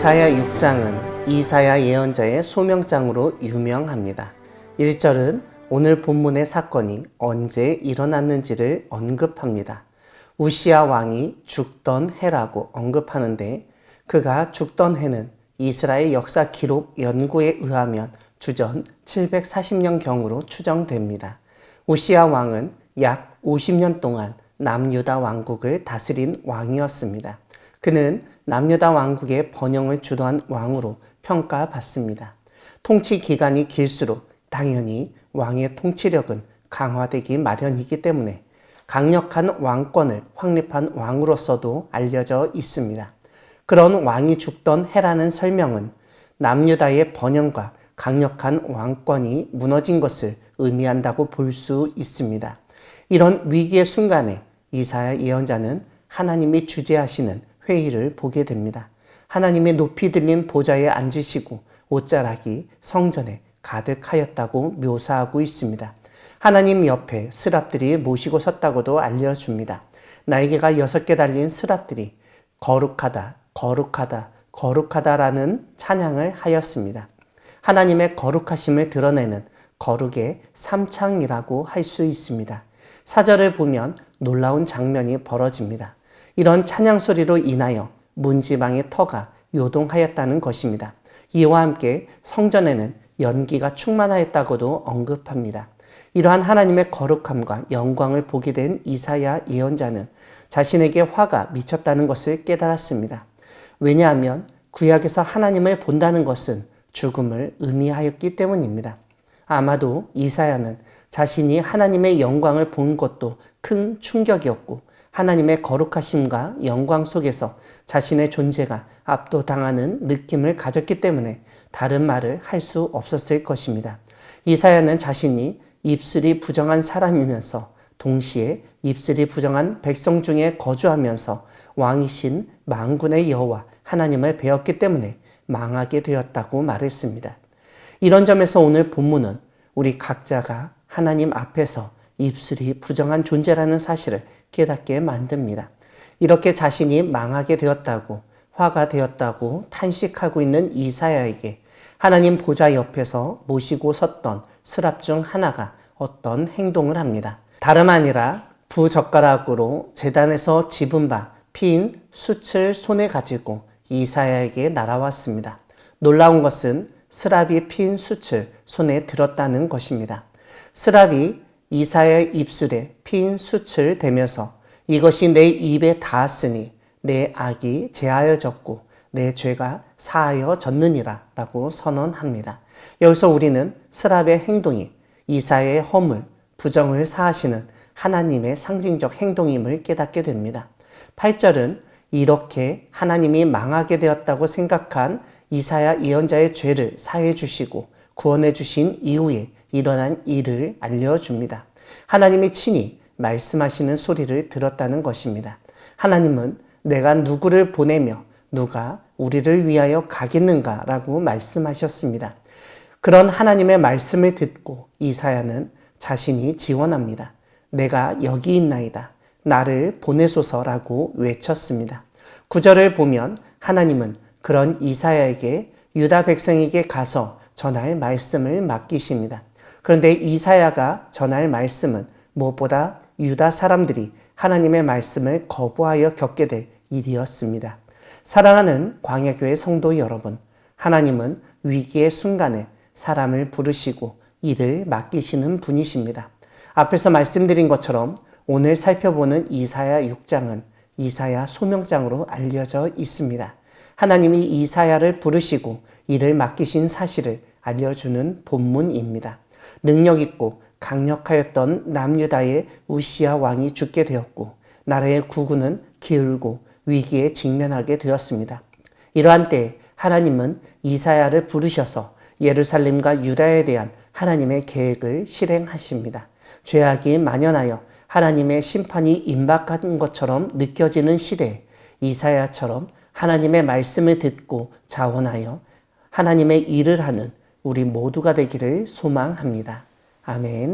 이사야 6장은 이사야 예언자의 소명장으로 유명합니다. 1절은 오늘 본문의 사건이 언제 일어났는지를 언급합니다. 우시야 왕이 죽던 해라고 언급하는데 그가 죽던 해는 이스라엘 역사 기록 연구에 의하면 주전 740년경으로 추정됩니다. 우시야 왕은 약 50년 동안 남유다 왕국을 다스린 왕이었습니다. 그는 남유다 왕국의 번영을 주도한 왕으로 평가받습니다. 통치 기간이 길수록 당연히 왕의 통치력은 강화되기 마련이기 때문에 강력한 왕권을 확립한 왕으로서도 알려져 있습니다. 그런 왕이 죽던 해라는 설명은 남유다의 번영과 강력한 왕권이 무너진 것을 의미한다고 볼 수 있습니다. 이런 위기의 순간에 이사야 예언자는 하나님이 주재하시는 회의를 보게 됩니다. 하나님의 높이 들린 보좌에 앉으시고 옷자락이 성전에 가득하였다고 묘사하고 있습니다. 하나님 옆에 스랍들이 모시고 섰다고도 알려줍니다. 날개가 6개 달린 스랍들이 거룩하다, 거룩하다, 거룩하다라는 찬양을 하였습니다. 하나님의 거룩하심을 드러내는 거룩의 삼창이라고 할 수 있습니다. 4절을 보면 놀라운 장면이 벌어집니다. 이런 찬양 소리로 인하여 문지방의 터가 요동하였다는 것입니다. 이와 함께 성전에는 연기가 충만하였다고도 언급합니다. 이러한 하나님의 거룩함과 영광을 보게 된 이사야 예언자는 자신에게 화가 미쳤다는 것을 깨달았습니다. 왜냐하면 구약에서 하나님을 본다는 것은 죽음을 의미하였기 때문입니다. 아마도 이사야는 자신이 하나님의 영광을 본 것도 큰 충격이었고 하나님의 거룩하심과 영광 속에서 자신의 존재가 압도당하는 느낌을 가졌기 때문에 다른 말을 할 수 없었을 것입니다. 이사야는 자신이 입술이 부정한 사람이면서 동시에 입술이 부정한 백성 중에 거주하면서 왕이신 만군의 여호와 하나님을 배웠기 때문에 망하게 되었다고 말했습니다. 이런 점에서 오늘 본문은 우리 각자가 하나님 앞에서 입술이 부정한 존재라는 사실을 깨닫게 만듭니다. 이렇게 자신이 망하게 되었다고, 화가 되었다고 탄식하고 있는 이사야에게 하나님 보좌 옆에서 모시고 섰던 스랍 중 하나가 어떤 행동을 합니다. 다름 아니라 부젓가락으로 제단에서 집은 바 핀 숯을 손에 가지고 이사야에게 날아왔습니다. 놀라운 것은 스랍이 핀 숯을 손에 들었다는 것입니다. 스랍이 이사야의 입술에 핀 숯을 대면서 이것이 내 입에 닿았으니 내 악이 제하여졌고 내 죄가 사하여졌느니라 라고 선언합니다. 여기서 우리는 스랍의 행동이 이사야의 허물, 부정을 사하시는 하나님의 상징적 행동임을 깨닫게 됩니다. 8절은 이렇게 하나님이 망하게 되었다고 생각한 이사야 예언자의 죄를 사해 주시고 구원해 주신 이후에 일어난 일을 알려줍니다. 하나님이 친히 말씀하시는 소리를 들었다는 것입니다. 하나님은 내가 누구를 보내며 누가 우리를 위하여 가겠는가 라고 말씀하셨습니다. 그런 하나님의 말씀을 듣고 이사야는 자신이 지원합니다. 내가 여기 있나이다. 나를 보내소서라고 외쳤습니다. 9절을 보면 하나님은 그런 이사야에게 유다 백성에게 가서 전할 말씀을 맡기십니다. 그런데 이사야가 전할 말씀은 무엇보다 유다 사람들이 하나님의 말씀을 거부하여 겪게 될 일이었습니다. 사랑하는 광야교회 성도 여러분, 하나님은 위기의 순간에 사람을 부르시고 일을 맡기시는 분이십니다. 앞에서 말씀드린 것처럼 오늘 살펴보는 이사야 6장은 이사야 소명장으로 알려져 있습니다. 하나님이 이사야를 부르시고 일을 맡기신 사실을 알려주는 본문입니다. 능력 있고 강력하였던 남유다의 우시야 왕이 죽게 되었고 나라의 구군은 기울고 위기에 직면하게 되었습니다. 이러한 때에 하나님은 이사야를 부르셔서 예루살렘과 유다에 대한 하나님의 계획을 실행하십니다. 죄악이 만연하여 하나님의 심판이 임박한 것처럼 느껴지는 시대에 이사야처럼 하나님의 말씀을 듣고 자원하여 하나님의 일을 하는 우리 모두가 되기를 소망합니다. 아멘.